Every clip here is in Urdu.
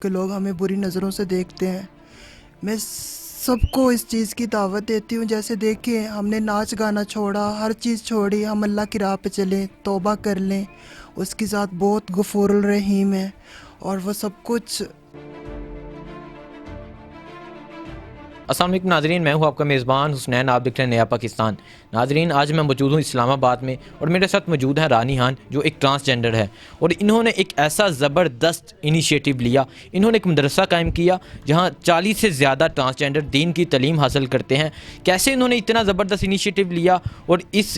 کہ لوگ ہمیں بری نظروں سے دیکھتے ہیں۔ میں سب کو اس چیز کی دعوت دیتی ہوں، جیسے دیکھیں ہم نے ناچ گانا چھوڑا، ہر چیز چھوڑی، ہم اللہ کی راہ پہ چلیں، توبہ کر لیں۔ اس کی ذات بہت غفور الرحیم ہے اور وہ سب کچھ۔ السلام علیکم ناظرین، میں ہوں آپ کا میزبان حسنین، آپ دیکھ رہے ہیں نیا پاکستان۔ ناظرین، آج میں موجود ہوں اسلام آباد میں اور میرے ساتھ موجود ہیں رانی خان، جو ایک ٹرانسجینڈر ہے، اور انہوں نے ایک ایسا زبردست انیشیٹو لیا۔ انہوں نے ایک مدرسہ قائم کیا جہاں 40 سے زیادہ ٹرانسجینڈر دین کی تعلیم حاصل کرتے ہیں۔ کیسے انہوں نے اتنا زبردست انیشیٹو لیا اور اس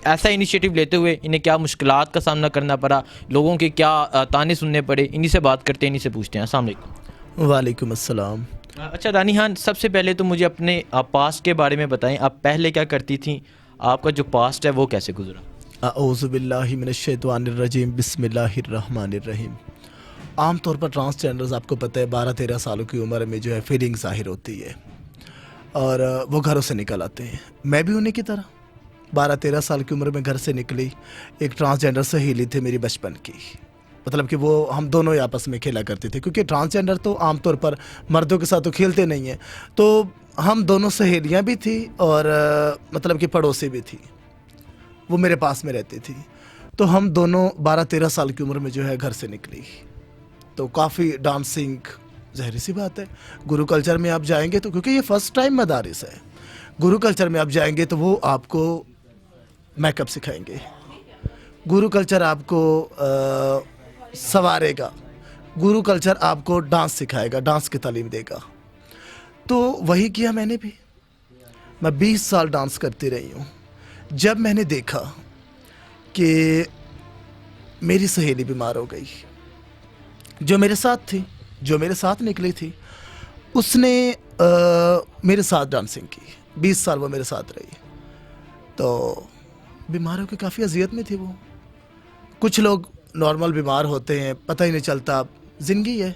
ایسا انیشیٹو لیتے ہوئے انہیں کیا مشکلات کا سامنا کرنا پڑا، لوگوں کے کیا تانے سننے پڑے، انہی سے بات کرتے ہیں، انہی سے پوچھتے ہیں۔ السلام علیکم۔ وعلیکم السلام۔ اچھا رانی خان، سب سے پہلے تو مجھے اپنے پاسٹ کے بارے میں بتائیں، آپ پہلے کیا کرتی تھیں، آپ کا جو پاسٹ ہے وہ کیسے گزرا؟ اعوذ باللہ من الشیطان الرجیم، بسم اللہ الرحمن الرحیم۔ عام طور پر ٹرانسجینڈرز، آپ کو پتہ ہے، 12-13 سالوں کی عمر میں جو ہے فیلنگ ظاہر ہوتی ہے اور وہ گھروں سے نکل آتے ہیں۔ میں بھی انہیں کی طرح 12-13 سال کی عمر میں گھر سے نکلی۔ ایک ٹرانسجینڈر سہیلی تھی میری بچپن کی، مطلب کہ وہ ہم دونوں ہی آپس میں کھیلا کرتے تھے، کیونکہ ٹرانسجینڈر تو عام طور پر مردوں کے ساتھ تو کھیلتے نہیں ہیں، تو ہم دونوں سہیلیاں بھی تھی اور مطلب کہ پڑوسی بھی تھی۔ وہ میرے پاس میں رہتی تھی، تو ہم دونوں 12-13 سال کی عمر میں جو ہے گھر سے نکلی، تو کافی ڈانسنگ، ظاہر سی بات ہے گرو کلچر میں آپ جائیں گے تو، کیونکہ یہ فرسٹ ٹائم مدارس ہے، گرو کلچر میں آپ جائیں گے تو وہ آپ کو میک اپ سکھائیں گے، گرو کلچر آپ کو سنوارے گا، گرو کلچر آپ کو ڈانس سکھائے گا، ڈانس کی تعلیم دے گا۔ تو وہی کیا میں نے بھی۔ میں 20 سال ڈانس کرتی رہی ہوں۔ جب میں نے دیکھا کہ میری سہیلی بیمار ہو گئی، جو میرے ساتھ تھی، جو میرے ساتھ نکلی تھی، اس نے میرے ساتھ ڈانسنگ کی، 20 سال وہ میرے ساتھ رہی، تو بیمار ہو کے کافی اذیت میں تھی وہ۔ کچھ لوگ نارمل بیمار ہوتے ہیں، پتہ ہی نہیں چلتا، زندگی ہے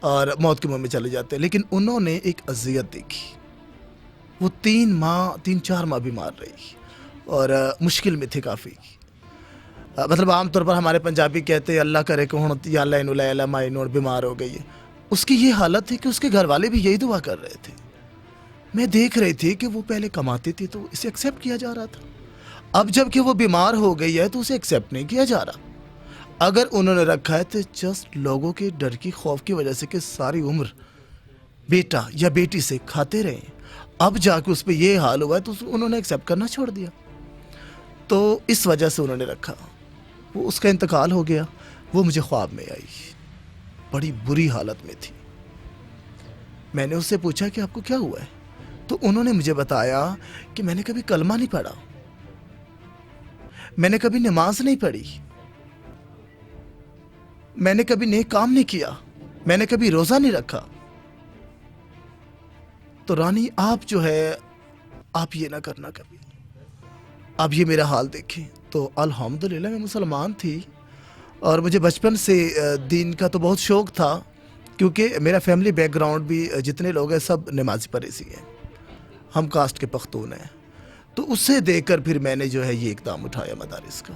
اور موت کے منہ میں چلے جاتے ہیں، لیکن انہوں نے ایک اذیت دیکھی۔ وہ 3-4 ماہ بیمار رہی اور مشکل میں تھی کافی۔ مطلب عام طور پر ہمارے پنجابی کہتے ہیں اللہ کرے کہ ہوں یا لین اللہ مائنور، بیمار ہو گئی ہے۔ اس کی یہ حالت تھی کہ اس کے گھر والے بھی یہی دعا کر رہے تھے۔ میں دیکھ رہی تھی کہ وہ پہلے کماتی تھی تو اسے ایکسیپٹ کیا جا رہا تھا، اب جب کہ وہ بیمار ہو گئی ہے تو اسے ایکسیپٹ نہیں کیا جا رہا۔ اگر انہوں نے رکھا ہے تو جسٹ لوگوں کے ڈر کی، خوف کی وجہ سے کہ ساری عمر بیٹا یا بیٹی سے کھاتے رہے، اب جا کے اس پہ یہ حال ہوا ہے تو انہوں نے ایکسیپٹ کرنا چھوڑ دیا، تو اس وجہ سے انہوں نے رکھا۔ وہ اس کا انتقال ہو گیا۔ وہ مجھے خواب میں آئی، بڑی بری حالت میں تھی۔ میں نے اس سے پوچھا کہ آپ کو کیا ہوا ہے، تو انہوں نے مجھے بتایا کہ میں نے کبھی کلمہ نہیں پڑھا، میں نے کبھی نماز نہیں پڑھی، میں نے کبھی نیک کام نہیں کیا، میں نے کبھی روزہ نہیں رکھا۔ تو رانی، آپ جو ہے آپ یہ نہ کرنا کبھی، آپ یہ میرا حال دیکھیں۔ تو الحمدللہ میں مسلمان تھی اور مجھے بچپن سے دین کا تو بہت شوق تھا، کیونکہ میرا فیملی بیک گراؤنڈ بھی جتنے لوگ ہیں سب نمازی پرہیزی ہیں، ہم کاسٹ کے پختون ہیں، تو اسے دیکھ کر پھر میں نے جو ہے یہ اقدام اٹھایا مدارس کا۔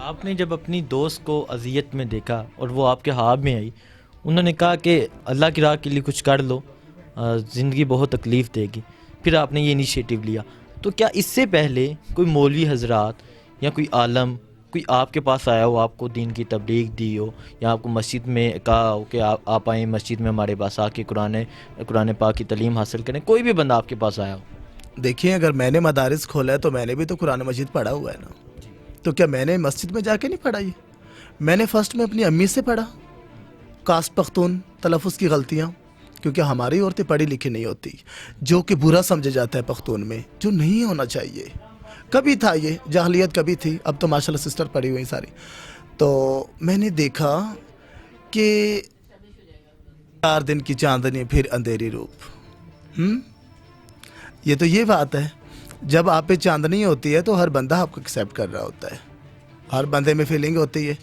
آپ نے جب اپنی دوست کو اذیت میں دیکھا اور وہ آپ کے خواب میں آئی، انہوں نے کہا کہ اللہ کی راہ کے لیے کچھ کر لو، زندگی بہت تکلیف دے گی، پھر آپ نے یہ انیشیٹو لیا، تو کیا اس سے پہلے کوئی مولوی حضرات یا کوئی عالم کوئی آپ کے پاس آیا ہو، آپ کو دین کی تبلیغ دی ہو، یا آپ کو مسجد میں کہا ہو کہ آپ آئیں مسجد میں ہمارے پاس آ کے قرآن پاک کی تعلیم حاصل کریں، کوئی بھی بندہ آپ کے پاس آیا ہو؟ دیکھیں، اگر میں نے مدارس کھولا ہے تو میں نے بھی تو قرآن مجید پڑھا ہوا ہے نا، تو کیا میں نے مسجد میں جا کے نہیں پڑھا؟ یہ میں نے فرسٹ میں اپنی امی سے پڑھا، کاسٹ پختون، تلفظ کی غلطیاں، کیونکہ ہماری عورتیں پڑھی لکھی نہیں ہوتی، جو کہ برا سمجھا جاتا ہے پختون میں، جو نہیں ہونا چاہیے۔ کبھی تھا یہ جاہلیت، کبھی تھی، اب تو ماشاءاللہ سسٹر پڑھی ہوئی ساری۔ تو میں نے دیکھا کہ 4 دن کی چاندنی پھر اندھیری روپ، یہ تو یہ بات ہے، جب آپ پہ چاندنی ہوتی ہے تو ہر بندہ آپ کو ایکسیپٹ کر رہا ہوتا ہے، ہر بندے میں فیلنگ ہوتی ہے۔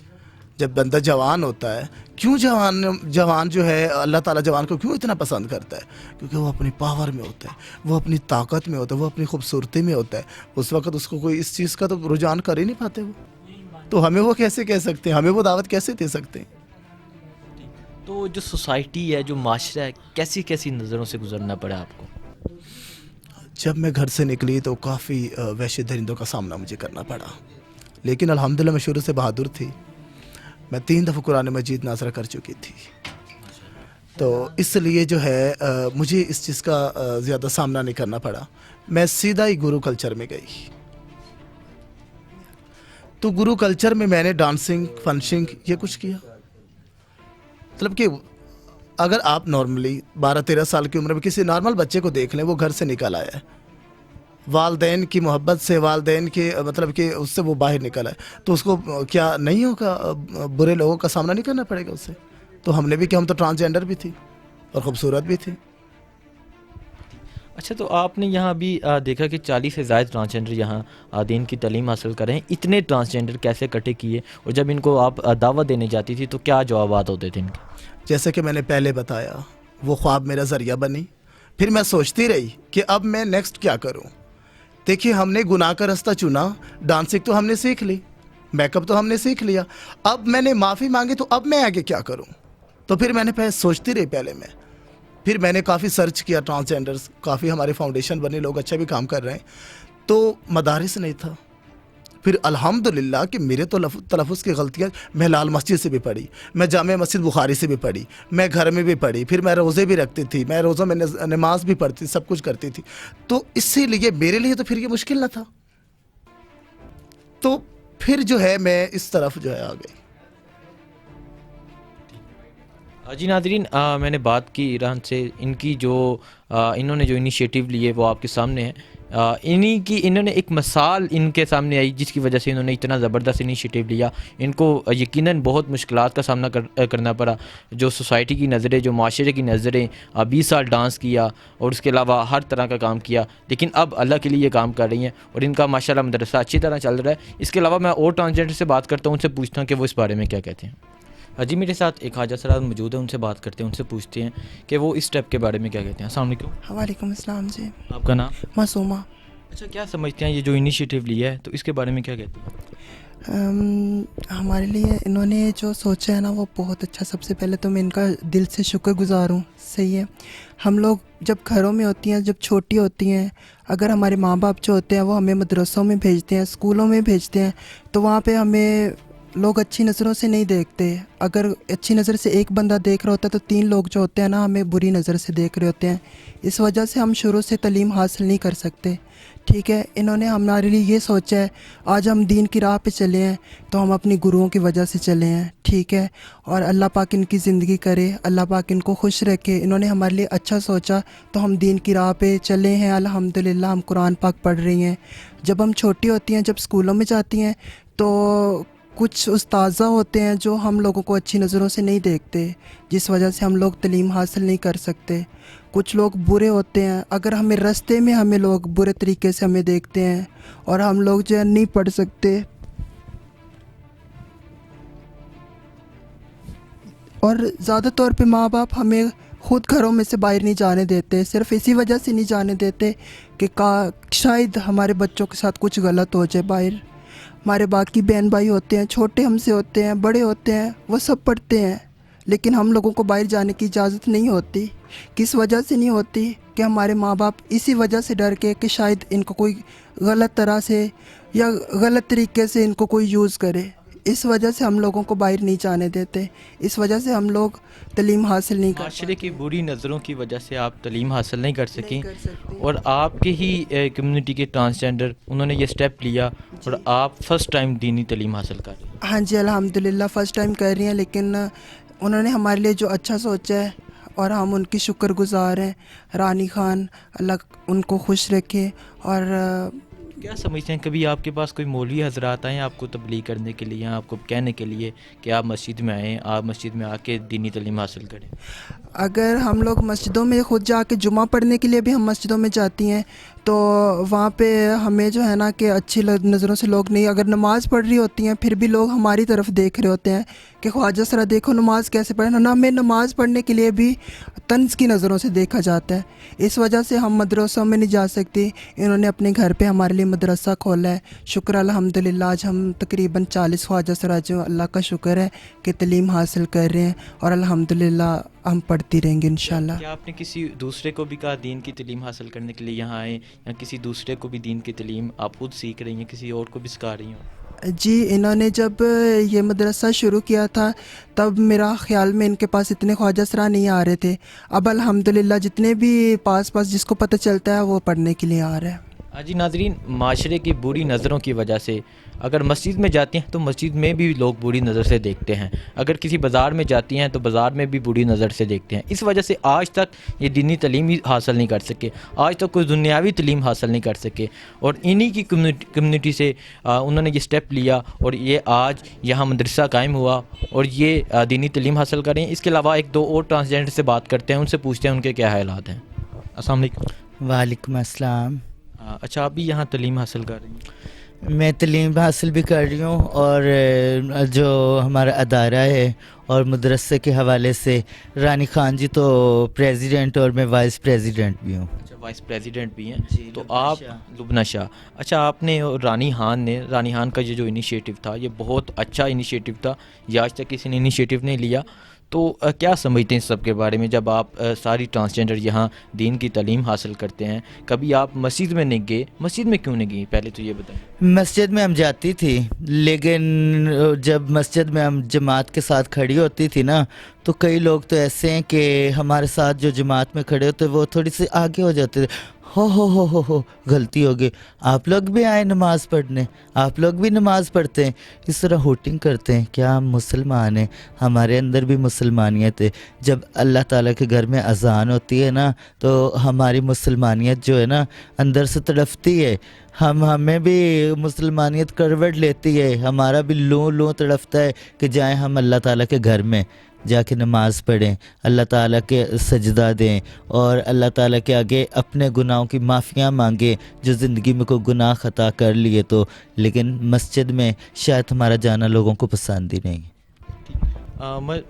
جب بندہ جوان ہوتا ہے، کیوں جوان جو ہے اللہ تعالیٰ جوان کو کیوں اتنا پسند کرتا ہے؟ کیونکہ وہ اپنی پاور میں ہوتا ہے، وہ اپنی طاقت میں ہوتا ہے، وہ اپنی خوبصورتی میں ہوتا ہے۔ اس وقت اس کو کوئی اس چیز کا تو رجحان کر ہی نہیں پاتے وہ، تو ہمیں وہ کیسے کہہ سکتے ہیں، ہمیں وہ دعوت کیسے دے سکتے ہیں؟ تو جو سوسائٹی ہے, جو معاشرہ ہے, کیسی کیسی نظروں سے گزرنا پڑا آپ کو؟ جب میں گھر سے نکلی تو کافی وحشی درندوں کا سامنا مجھے کرنا پڑا, لیکن الحمدللہ میں شروع سے بہادر تھی. میں 3 دفعہ قرآن مجید ناظرہ کر چکی تھی, تو اس لیے جو ہے مجھے اس چیز کا زیادہ سامنا نہیں کرنا پڑا. میں سیدھا ہی گرو کلچر میں گئی. تو گرو کلچر میں میں نے ڈانسنگ, فنشنگ یہ کچھ کیا. مطلب کہ اگر آپ نارملی 12-13 سال کی عمر میں کسی نارمل بچے کو دیکھ لیں, وہ گھر سے نکل آیا ہے والدین کی محبت سے, والدین کے مطلب کہ اس سے وہ باہر نکل آئے, تو اس کو کیا نہیں ہوگا, برے لوگوں کا سامنا نہیں کرنا پڑے گا اس سے. تو ہم نے بھی کیا, ہم تو ٹرانسجینڈر بھی تھی اور خوبصورت بھی تھی. اچھا, تو آپ نے یہاں بھی دیکھا کہ 40 سے زائد ٹرانسجینڈر یہاں دین کی تعلیم حاصل کر رہے ہیں. اتنے ٹرانسجینڈر کیسے اکٹھے کیے, اور جب ان کو آپ دعوت دینے جاتی تھی تو کیا جوابات ہوتے تھے ان کے؟ جیسے کہ میں نے پہلے بتایا, وہ خواب میرا ذریعہ بنی. پھر میں سوچتی رہی کہ اب میں نیکسٹ کیا کروں. دیکھیے, ہم نے گناہ کا رستہ چنا, ڈانسنگ تو ہم نے سیکھ لی, میک اپ تو ہم نے سیکھ لیا, اب میں نے معافی مانگی, تو اب میں آگے کیا کروں. تو پھر میں نے سوچتی رہی پہلے میں. پھر میں نے کافی سرچ کیا ٹرانسجینڈرز, کافی ہمارے فاؤنڈیشن بنے, لوگ اچھا بھی کام کر رہے ہیں. تو مدارس نہیں تھا. پھر الحمدللہ کہ میرے تو تلفظ کی غلطیاں, میں لال مسجد سے بھی پڑھی, میں جامع مسجد بخاری سے بھی پڑھی, میں گھر میں بھی پڑھی, پھر میں روزے بھی رکھتی تھی, میں روزوں میں نماز بھی پڑھتی, سب کچھ کرتی تھی. تو اسی لیے میرے لیے تو پھر یہ مشکل نہ تھا. تو پھر جو ہے میں اس طرف جو ہے آ گئی. جی ناظرین, میں نے بات کی ایران سے, ان کی جو انہوں نے جو انیشیٹو لیے وہ آپ کے سامنے ہیں. انہوں نے ایک مثال ان کے سامنے آئی جس کی وجہ سے انہوں نے اتنا زبردست انیشیٹو لیا. ان کو یقیناً بہت مشکلات کا سامنا کرنا پڑا, جو سوسائٹی کی نظریں, جو معاشرے کی نظریں. 20 سال ڈانس کیا اور اس کے علاوہ ہر طرح کا کام کیا, لیکن اب اللہ کے لیے یہ کام کر رہی ہیں اور ان کا ماشاءاللہ مدرسہ اچھی طرح چل رہا ہے. اس کے علاوہ میں اور ٹرانسجینڈر سے بات کرتا ہوں, ان سے پوچھتا ہوں کہ وہ اس بارے میں کیا کہتے ہیں. جی میرے ساتھ ایک خواجہ سراد موجود ہے, ان سے بات کرتے ہیں, ان سے پوچھتے ہیں کہ وہ اس اسٹیپ کے بارے میں کیا کہتے ہیں. السلام علیکم. وعلیکم السلام. جی, آپ کا نام؟ معصومہ. اچھا, کیا سمجھتے ہیں یہ جو انیشیٹو لیا ہے تو اس کے بارے میں کیا کہتے ہیں؟ ہمارے لیے انہوں نے جو سوچا ہے نا وہ بہت اچھا. سب سے پہلے تو میں ان کا دل سے شکر گزار ہوں. صحیح ہے, ہم لوگ جب گھروں میں ہوتی ہیں, جب چھوٹی ہوتی ہیں, اگر ہمارے ماں باپ جو ہوتے ہیں وہ ہمیں مدرسوں میں بھیجتے ہیں, اسکولوں میں بھیجتے ہیں, تو وہاں پہ ہمیں لوگ اچھی نظروں سے نہیں دیکھتے. اگر اچھی نظر سے ایک بندہ دیکھ رہا ہوتا ہے تو 3 لوگ جو ہوتے ہیں نا ہمیں بری نظر سے دیکھ رہے ہوتے ہیں. اس وجہ سے ہم شروع سے تعلیم حاصل نہیں کر سکتے. ٹھیک ہے, انہوں نے ہمارے لیے یہ سوچا ہے, آج ہم دین کی راہ پہ چلے ہیں تو ہم اپنی گروؤں کی وجہ سے چلے ہیں. ٹھیک ہے, اور اللہ پاک ان کی زندگی کرے, اللہ پاک ان کو خوش رکھے. انہوں نے ہمارے لیے اچھا سوچا تو ہم دین کی راہ پہ چلے ہیں. الحمدللہ ہم قرآن پاک پڑھ رہی ہیں. جب ہم چھوٹی ہوتی ہیں, جب اسکولوں میں جاتی ہیں, تو کچھ استاذہ ہوتے ہیں جو ہم لوگوں کو اچھی نظروں سے نہیں دیکھتے, جس وجہ سے ہم لوگ تعلیم حاصل نہیں کر سکتے. کچھ لوگ برے ہوتے ہیں, اگر ہمیں رستے میں ہمیں لوگ برے طریقے سے ہمیں دیکھتے ہیں اور ہم لوگ جو ہے نہیں پڑھ سکتے. اور زیادہ طور پہ ماں باپ ہمیں خود گھروں میں سے باہر نہیں جانے دیتے, صرف اسی وجہ سے نہیں جانے دیتے کہ شاید ہمارے بچوں کے ساتھ کچھ غلط ہو جائے. باہر ہمارے باقی بہن بھائی ہوتے ہیں, چھوٹے ہم سے ہوتے ہیں, بڑے ہوتے ہیں, وہ سب پڑھتے ہیں, لیکن ہم لوگوں کو باہر جانے کی اجازت نہیں ہوتی. کس وجہ سے نہیں ہوتی کہ ہمارے ماں باپ اسی وجہ سے ڈر کے کہ شاید ان کو کوئی غلط طرح سے یا غلط طریقے سے ان کو کوئی یوز کرے. اس وجہ سے ہم لوگوں کو باہر نہیں جانے دیتے. اس وجہ سے ہم لوگ تعلیم حاصل نہیں کر معاشرے کی بری نظروں کی وجہ سے آپ تعلیم حاصل نہیں کر سکیں, کر سکتے. اور آپ کے ہی کمیونٹی کے ٹرانسجینڈر انہوں نے یہ سٹیپ لیا اور آپ فرسٹ ٹائم دینی تعلیم حاصل کر رہے ہیں. ہاں جی, الحمدللہ فرسٹ ٹائم کر رہی ہیں, لیکن انہوں نے ہمارے لیے جو اچھا سوچا ہے اور ہم ان کی شکر گزار ہیں. رانی خان, اللہ ان کو خوش رکھے. اور کیا سمجھتے ہیں, کبھی آپ کے پاس کوئی مولوی حضرات آئیں آپ کو تبلیغ کرنے کے لیے, آپ کو کہنے کے لیے کہ آپ مسجد میں آئیں, آپ مسجد میں آ کے دینی تعلیم حاصل کریں؟ اگر ہم لوگ مسجدوں میں خود جا کے جمعہ پڑھنے کے لیے بھی ہم مسجدوں میں جاتی ہیں تو وہاں پہ ہمیں جو ہے نا کہ اچھی نظروں سے لوگ نہیں، اگر نماز پڑھ رہی ہوتی ہیں پھر بھی لوگ ہماری طرف دیکھ رہے ہوتے ہیں کہ خواجہ سرا دیکھو نماز کیسے پڑھیں نا، ہمیں نماز پڑھنے کے لیے بھی طنز کی نظروں سے دیکھا جاتا ہے۔ اس وجہ سے ہم مدرسوں میں نہیں جا سکتی، انہوں نے اپنے گھر پہ ہمارے لیے مدرسہ کھولا ہے، شکر الحمدللہ۔ آج ہم تقریباً 40 خواجہ سرا جو اللہ کا شکر ہے کہ تعلیم حاصل کر رہے ہیں، اور الحمدللہ ہم پڑھتی رہیں گے انشاءاللہ۔ کیا آپ نے کسی دوسرے کو بھی کہا دین کی تعلیم حاصل کرنے کے لیے یہاں آئیں، یا کسی دوسرے کو بھی دین کی تعلیم آپ خود سیکھ رہی ہیں، کسی اور کو بھی سکھا رہی ہوں؟ جی، انہوں نے جب یہ مدرسہ شروع کیا تھا تب میرا خیال میں ان کے پاس اتنے خواجہ سرا نہیں آ رہے تھے، اب الحمدللہ جتنے بھی پاس جس کو پتہ چلتا ہے وہ پڑھنے کے لیے آ رہا ہے۔ جی ناظرین، معاشرے کی بری نظروں کی وجہ سے اگر مسجد میں جاتی ہیں تو مسجد میں بھی لوگ بری نظر سے دیکھتے ہیں، اگر کسی بازار میں جاتی ہیں تو بازار میں بھی بری نظر سے دیکھتے ہیں۔ اس وجہ سے آج تک یہ دینی تعلیم ہی حاصل نہیں کر سکے، آج تک کوئی دنیاوی تعلیم حاصل نہیں کر سکے، اور انہی کی کمیونٹی سے انہوں نے یہ سٹیپ لیا اور یہ آج یہاں مدرسہ قائم ہوا اور یہ دینی تعلیم حاصل کریں۔ اس کے علاوہ ایک دو اور ٹرانسجینڈر سے بات کرتے ہیں، ان سے پوچھتے ہیں ان کے کیا حالات ہیں۔ السلام علیکم۔ وعلیکم السلام۔ اچھا، آپ بھی یہاں تعلیم حاصل کر رہی ہیں؟ میں تعلیم حاصل بھی کر رہی ہوں، اور جو ہمارا ادارہ ہے اور مدرسے کے حوالے سے رانی خان جی تو پریزیڈنٹ اور میں وائس پریزیڈنٹ بھی ہوں۔ اچھا، وائس پریزیڈنٹ بھی ہیں؟ جی، تو لبنہ آپ شاہ۔ لبنہ شاہ، اچھا، آپ نے رانی خان کا یہ جو انیشیٹو تھا یہ بہت اچھا انیشیٹو تھا، یہ آج تک کسی نے انیشیٹو نہیں لیا، تو کیا سمجھتے ہیں اس سب کے بارے میں؟ جب آپ ساری ٹرانسجینڈر یہاں دین کی تعلیم حاصل کرتے ہیں، کبھی آپ مسجد میں نہیں گئے؟ مسجد میں کیوں نہیں گئی، پہلے تو یہ بتائیں۔ مسجد میں ہم جاتی تھی، لیکن جب مسجد میں ہم جماعت کے ساتھ کھڑی ہوتی تھی نا، تو کئی لوگ تو ایسے ہیں کہ ہمارے ساتھ جو جماعت میں کھڑے ہوتے وہ تھوڑی سی آگے ہو جاتے تھے، ہو غلطی ہو گئی، آپ لوگ بھی آئیں نماز پڑھنے، آپ لوگ بھی نماز پڑھتے ہیں، اس طرح ہوٹنگ کرتے ہیں۔ کیا ہم مسلمان ہیں؟ ہمارے اندر بھی مسلمانیت ہے۔ جب اللہ تعالیٰ کے گھر میں اذان ہوتی ہے نا تو ہماری مسلمانیت جو ہے نا اندر سے تڑپتی ہے، ہمیں بھی مسلمانیت کروٹ لیتی ہے، ہمارا بھی لوں تڑپتا ہے کہ جائیں ہم اللہ تعالیٰ کے گھر میں جا کے نماز پڑھیں، اللہ تعالیٰ کے سجدہ دیں، اور اللہ تعالیٰ کے آگے اپنے گناہوں کی معافیاں مانگیں جو زندگی میں کوئی گناہ خطا کر لیے تو۔ لیکن مسجد میں شاید ہمارا جانا لوگوں کو پسند ہی نہیں۔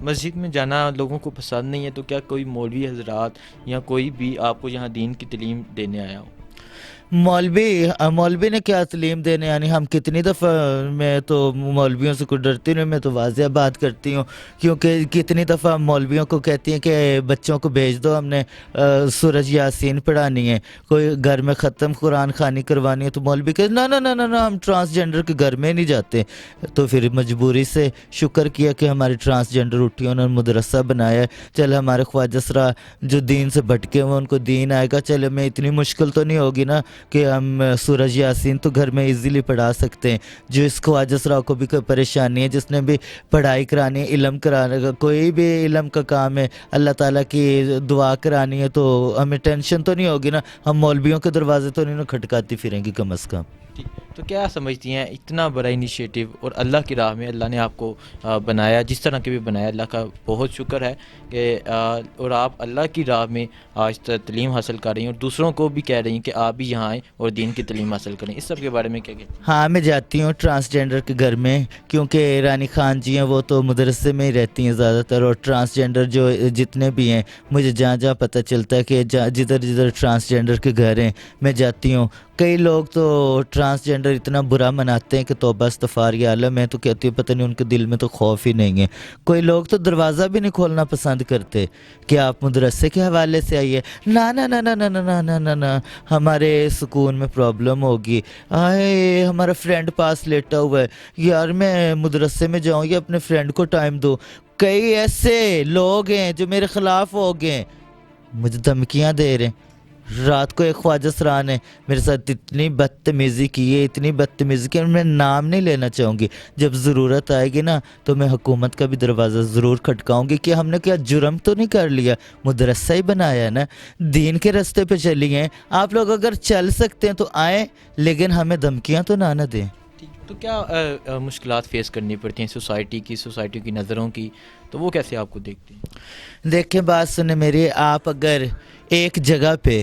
مسجد میں جانا لوگوں کو پسند نہیں ہے، تو کیا کوئی مولوی حضرات یا کوئی بھی آپ کو یہاں دین کی تعلیم دینے آیا ہو؟ مولوی نے کیا تعلیم دینے، یعنی ہم کتنی دفعہ، میں تو مولویوں سے کوئی ڈرتی نہیں، میں تو واضح بات کرتی ہوں، کیونکہ کتنی دفعہ مولویوں کو کہتی ہیں کہ بچوں کو بھیج دو، ہم نے سورج یاسین پڑھانی ہے، کوئی گھر میں ختم قرآن خوانی کروانی ہے، تو مولوی کہتے نا ہم ٹرانسجینڈر کے گھر میں نہیں جاتے۔ تو پھر مجبوری سے شکر کیا کہ ہماری ٹرانسجینڈر اٹھی، انہوں نے مدرسہ بنایا ہے، چل ہمارے خواجہ سرا جو دین سے بھٹکے ہوئے ان کو دین آئے گا، چل ہمیں اتنی مشکل تو نہیں ہوگی نا کہ ہم سورج یاسین تو گھر میں ایزیلی پڑھا سکتے ہیں۔ جو اس خواجہ سرا کو بھی کوئی پریشانی ہے، جس نے بھی پڑھائی کرانی ہے، علم کرانے کا کوئی بھی علم کا کام ہے، اللہ تعالیٰ کی دعا کرانی ہے، تو ہمیں ٹینشن تو نہیں ہوگی نا، ہم مولویوں کے دروازے تو نہیں کھٹکاتی پھریں گی کم از کم۔ تو کیا سمجھتی ہیں اتنا بڑا انیشیٹو اور اللہ کی راہ میں اللہ نے آپ کو بنایا، جس طرح کے بھی بنایا، اللہ کا بہت شکر ہے کہ اور آپ اللہ کی راہ میں آج تعلیم حاصل کر رہی ہیں اور دوسروں کو بھی کہہ رہی ہیں کہ آپ بھی یہاں آئیں اور دین کی تعلیم حاصل کریں، اس سب کے بارے میں کیا کہتے ہیں؟ ہاں، میں جاتی ہوں ٹرانسجینڈر کے گھر میں، کیونکہ رانی خان جی ہیں وہ تو مدرسے میں ہی رہتی ہیں زیادہ تر، اور ٹرانسجینڈر جو جتنے بھی ہیں مجھے جہاں پتہ چلتا ہے کہ جدھر ٹرانسجینڈر کے گھر ہیں میں جاتی ہوں۔ کئی لوگ تو ٹرانسجینڈر اتنا برا مناتے ہیں کہ توبہ استغفار یا عالم ہے، تو کہتی ہوں پتہ نہیں ان کے دل میں تو خوف ہی نہیں ہے۔ کوئی لوگ تو دروازہ بھی نہیں کھولنا پسند کرتے کہ آپ مدرسے کے حوالے سے آئیے، نہ ہمارے سکون میں پرابلم ہوگی، آئے ہمارا فرینڈ پاس لیٹا ہوا ہے، یار میں مدرسے میں جاؤں یا اپنے فرینڈ کو ٹائم دو۔ کئی ایسے لوگ ہیں جو میرے خلاف ہو گئے، مجھے دھمکیاں دے رہے ہیں۔ رات کو ایک خواجہ سرا نے میرے ساتھ اتنی بدتمیزی کی ہے، میں نام نہیں لینا چاہوں گی، جب ضرورت آئے گی نا تو میں حکومت کا بھی دروازہ ضرور کھٹکاؤں گی کہ ہم نے کیا جرم تو نہیں کر لیا، مدرسہ ہی بنایا ہے نا، دین کے راستے پہ چلی ہیں آپ لوگ، اگر چل سکتے ہیں تو آئیں، لیکن ہمیں دھمکیاں تو نہ دیں۔ تو کیا مشکلات فیس کرنی پڑتی ہیں سوسائٹی کی نظروں کی، تو وہ کیسے آپ کو دیکھتے ہیں؟ دیکھیں بات سنیں میری، آپ اگر ایک جگہ پہ